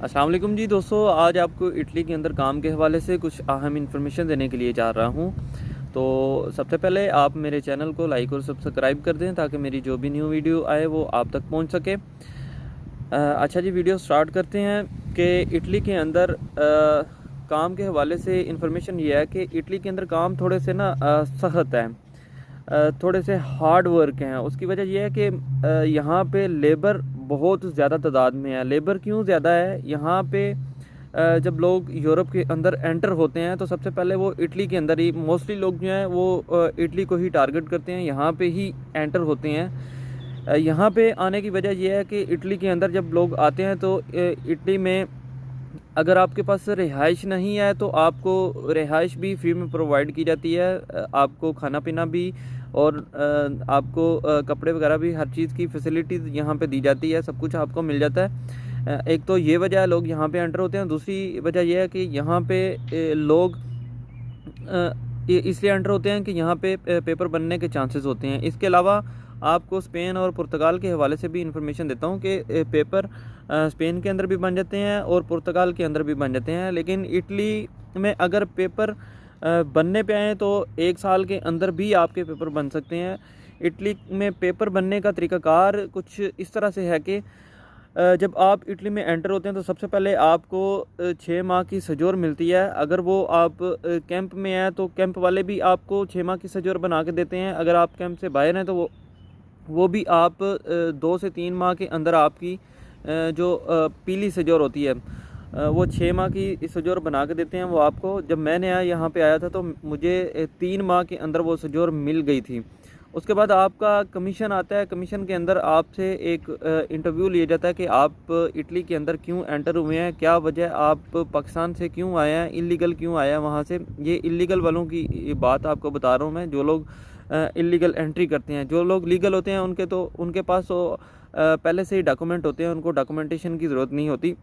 अस्सलाम वालेकुम जी दोस्तों, आज आपको इटली के अंदर काम के हवाले से कुछ अहम इन्फॉर्मेशन देने के लिए जा रहा हूँ। तो सबसे पहले आप मेरे चैनल को लाइक और सब्सक्राइब कर दें ताकि मेरी जो भी न्यू वीडियो आए वो आप तक पहुँच सके। अच्छा जी, वीडियो स्टार्ट करते हैं कि इटली के अंदर काम के हवाले से इन्फॉर्मेशन ये है कि इटली के अंदर काम थोड़े से ना सख्त हैं, थोड़े से हार्ड वर्क हैं। उसकी वजह यह है कि यहाँ पे लेबर बहुत ज़्यादा तादाद में है। लेबर क्यों ज़्यादा है यहाँ पे? जब लोग यूरोप के अंदर एंटर होते हैं तो सबसे पहले वो इटली के अंदर ही, मोस्टली लोग जो हैं वो इटली को ही टारगेट करते हैं, यहाँ पे ही एंटर होते हैं। यहाँ पे आने की वजह यह है कि इटली के अंदर जब लोग आते हैं तो इटली में अगर आपके पास रिहाइश नहीं है तो आपको रिहाइश भी फ्री में प्रोवाइड की जाती है। आपको खाना पीना भी और आपको कपड़े वगैरह भी, हर चीज़ की फैसिलिटीज़ यहाँ पे दी जाती है, सब कुछ आपको मिल जाता है। एक तो ये वजह है लोग यहाँ पे एंटर होते हैं। दूसरी वजह यह है कि यहाँ पे लोग इसलिए एंटर होते हैं कि यहाँ पे पेपर बनने के चांसेस होते हैं। इसके अलावा आपको स्पेन और पुर्तगाल के हवाले से भी इंफॉर्मेशन देता हूँ कि पेपर स्पेन के अंदर भी बन जाते हैं और पुर्तगाल के अंदर भी बन जाते हैं। लेकिन इटली में अगर पेपर बनने पे आए तो 1 साल के अंदर भी आपके पेपर बन सकते हैं। इटली में पेपर बनने का तरीक़ाकार कुछ इस तरह से है कि जब आप इटली में एंटर होते हैं तो सबसे पहले आपको 6 माह की सजोर मिलती है। अगर वो आप कैंप में हैं तो कैंप वाले भी आपको 6 माह की सजोर बना के देते हैं। अगर आप कैंप से बाहर हैं तो वो भी आप 2 से 3 माह के अंदर आपकी जो पीली सजोर होती है वो 6 माह की सजोर बना के देते हैं वो आपको। जब मैं नया यहाँ पे आया था तो मुझे 3 माह के अंदर वो सजोर मिल गई थी। उसके बाद आपका कमीशन आता है। कमीशन के अंदर आपसे एक इंटरव्यू लिया जाता है कि आप इटली के अंदर क्यों एंटर हुए हैं, क्या वजह, आप पाकिस्तान से क्यों आए हैं, इलीगल क्यों आए हैं वहाँ से। ये इलीगल वालों की बात आपको बता रहा हूँ मैं, जो लोग इलीगल एंट्री करते हैं। जो लोग लीगल होते हैं उनके पास तो पहले से ही डॉक्यूमेंट होते हैं, उनको डॉक्यूमेंटेशन की ज़रूरत नहीं होती।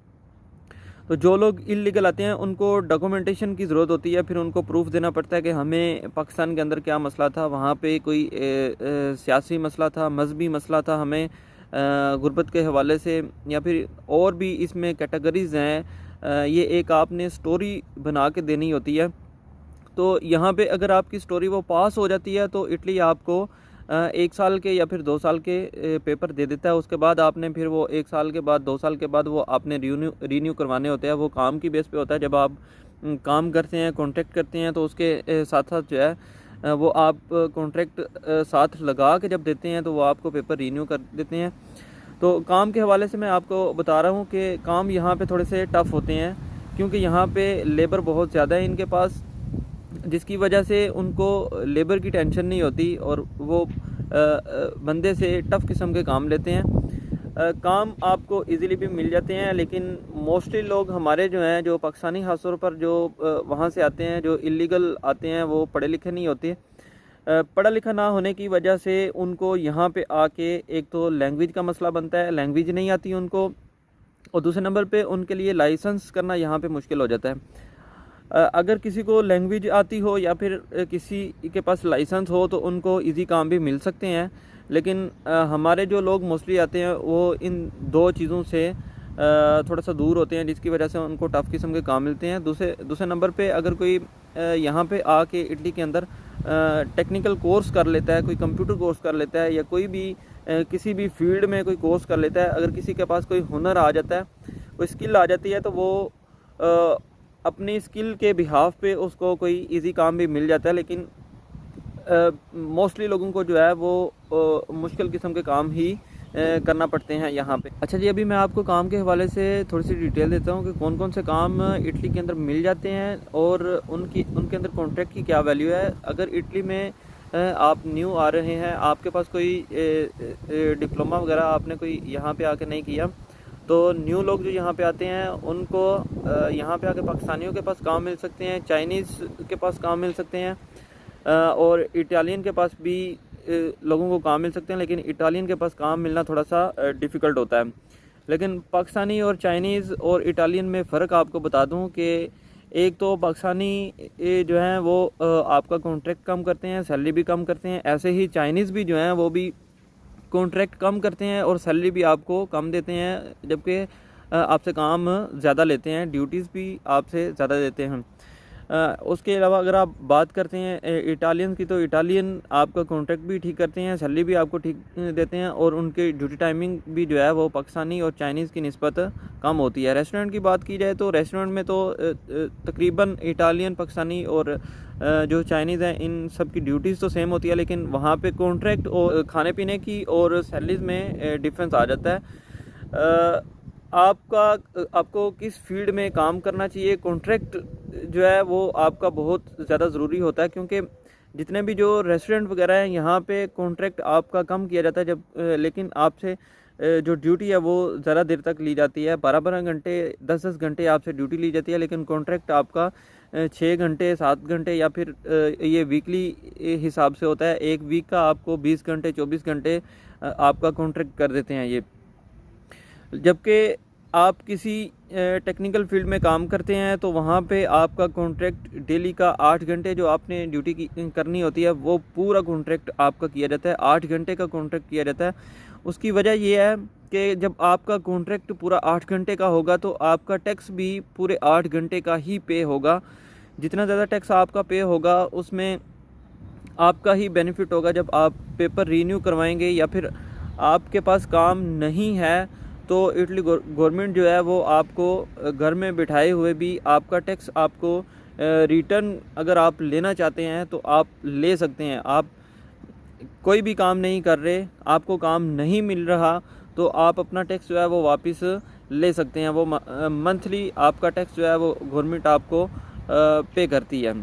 तो जो लोग इलीगल आते हैं उनको डॉक्यूमेंटेशन की ज़रूरत होती है। फिर उनको प्रूफ देना पड़ता है कि हमें पाकिस्तान के अंदर क्या मसला था, वहाँ पे कोई सियासी मसला था, मजहबी मसला था, हमें गुर्बत के हवाले से, या फिर और भी इसमें कैटेगरीज़ हैं। ये एक आपने स्टोरी बना के देनी होती है। तो यहाँ पे अगर आपकी स्टोरी वो पास हो जाती है तो इटली आपको 1 साल के या फिर 2 साल के पेपर दे देता है। उसके बाद आपने फिर वो 1 साल के बाद, 2 साल के बाद वो आपने रीन्यू करवाने होते हैं। वो काम की बेस पे होता है। जब आप काम करते हैं, कॉन्ट्रैक्ट करते हैं तो उसके साथ साथ जो है वो आप कॉन्ट्रैक्ट साथ लगा के जब देते हैं तो वो आपको पेपर रीन्यू कर देते हैं। तो काम के हवाले से मैं आपको बता रहा हूँ कि काम यहाँ पे थोड़े से टफ़ होते हैं क्योंकि यहाँ पे लेबर बहुत ज़्यादा है इनके पास, जिसकी वजह से उनको लेबर की टेंशन नहीं होती और वो बंदे से टफ़ किस्म के काम लेते हैं। काम आपको इजीली भी मिल जाते हैं, लेकिन मोस्टली लोग हमारे जो हैं, जो पाकिस्तानी ख़ास तौर पर जो वहाँ से आते हैं, जो इलीगल आते हैं, वो पढ़े लिखे नहीं होते। पढ़ा लिखा ना होने की वजह से उनको यहाँ पे आके एक तो लैंग्वेज का मसला बनता है, लैंग्वेज नहीं आती उनको, और दूसरे नंबर पे उनके लिए लाइसेंस करना यहाँ पे मुश्किल हो जाता है। अगर किसी को लैंग्वेज आती हो या फिर किसी के पास लाइसेंस हो तो उनको इजी काम भी मिल सकते हैं। लेकिन हमारे जो लोग मोस्टली आते हैं वो इन 2 चीज़ों से थोड़ा सा दूर होते हैं, जिसकी वजह से उनको टफ़ किस्म के काम मिलते हैं। दूसरे नंबर पे अगर कोई यहाँ पे आके इटली के अंदर टेक्निकल कोर्स कर लेता है, कोई कंप्यूटर कोर्स कर लेता है, या कोई भी किसी भी फील्ड में कोई कोर्स कर लेता है, अगर किसी के पास कोई हुनर आ जाता है, कोई स्किल आ जाती है, तो वो अपनी स्किल के बिहाफ पे उसको कोई इजी काम भी मिल जाता है। लेकिन मोस्टली लोगों को जो है वो मुश्किल किस्म के काम ही करना पड़ते हैं यहाँ पे। अच्छा जी, अभी मैं आपको काम के हवाले से थोड़ी सी डिटेल देता हूँ कि कौन कौन से काम इटली के अंदर मिल जाते हैं और उनके अंदर कॉन्ट्रैक्ट की क्या वैल्यू है। अगर इटली में आप न्यू आ रहे हैं, आपके पास कोई डिप्लोमा वगैरह आपने कोई यहाँ पे आके नहीं किया, तो न्यू लोग जो यहाँ पे आते हैं उनको यहाँ पे आके पाकिस्तानियों के पास काम मिल सकते हैं, चाइनीज़ के पास काम मिल सकते हैं, और इटालियन के पास भी लोगों को काम मिल सकते हैं। लेकिन इटालियन के पास काम मिलना थोड़ा सा डिफ़िकल्ट होता है। लेकिन पाकिस्तानी और चाइनीज़ और इटालियन में फ़र्क आपको बता दूं कि एक तो पाकिस्तानी जो हैं वो आपका कॉन्ट्रैक्ट कम करते हैं, सैलरी भी कम करते हैं। ऐसे ही चाइनीज़ भी जो हैं वो भी कॉन्ट्रैक्ट कम करते हैं और सैलरी भी आपको कम देते हैं। जबकि आपसे काम ज़्यादा लेते हैं, ड्यूटीज़ भी आपसे ज़्यादा देते हैं। उसके अलावा अगर आप बात करते हैं इटालियन की, तो इटालियन आपका कॉन्ट्रैक्ट भी ठीक करते हैं, सैलरी भी आपको ठीक देते हैं, और उनकी ड्यूटी टाइमिंग भी जो है वो पाकिस्तानी और चाइनीज़ की निस्बत कम होती है। रेस्टोरेंट की बात की जाए तो रेस्टोरेंट में तो तकरीबन इटालियन, पाकिस्तानी और जो चाइनीज़ हैं, इन सब की ड्यूटीज़ तो सेम होती है, लेकिन वहाँ पे कॉन्ट्रैक्ट और खाने पीने की और सैलरीज़ में डिफरेंस आ जाता है। आपको किस फील्ड में काम करना चाहिए, कॉन्ट्रैक्ट जो है वो आपका बहुत ज़्यादा ज़रूरी होता है, क्योंकि जितने भी जो रेस्टोरेंट वगैरह हैं यहाँ पे कॉन्ट्रैक्ट आपका कम किया जाता है, लेकिन आपसे जो ड्यूटी है वो ज़्यादा देर तक ली जाती है, 12-12 घंटे, 10-10 घंटे आपसे ड्यूटी ली जाती है, लेकिन कॉन्ट्रैक्ट आपका 6 घंटे, 7 घंटे, या फिर ये वीकली हिसाब से होता है। एक वीक का आपको 20 घंटे, 24 घंटे आपका कॉन्ट्रैक्ट कर देते हैं ये। जबकि आप किसी टेक्निकल फील्ड में काम करते हैं तो वहाँ पे आपका कॉन्ट्रैक्ट डेली का 8 घंटे जो आपने ड्यूटी की करनी होती है, वो पूरा कॉन्ट्रैक्ट आपका किया जाता है, 8 घंटे का कॉन्ट्रैक्ट किया जाता है। उसकी वजह ये है कि जब आपका कॉन्ट्रैक्ट पूरा 8 घंटे का होगा तो आपका टैक्स भी पूरे 8 घंटे का ही पे होगा। जितना ज़्यादा टैक्स आपका पे होगा उसमें आपका ही बेनिफिट होगा। जब आप पेपर रीन्यू करवाएंगे या फिर आपके पास काम नहीं है तो इटली गवर्नमेंट जो है वो आपको घर में बिठाए हुए भी आपका टैक्स आपको रिटर्न अगर आप लेना चाहते हैं तो आप ले सकते हैं। आप कोई भी काम नहीं कर रहे, आपको काम नहीं मिल रहा, तो आप अपना टैक्स जो है वो वापस ले सकते हैं। वो मंथली आपका टैक्स जो है वो गवर्नमेंट आपको पे करती है।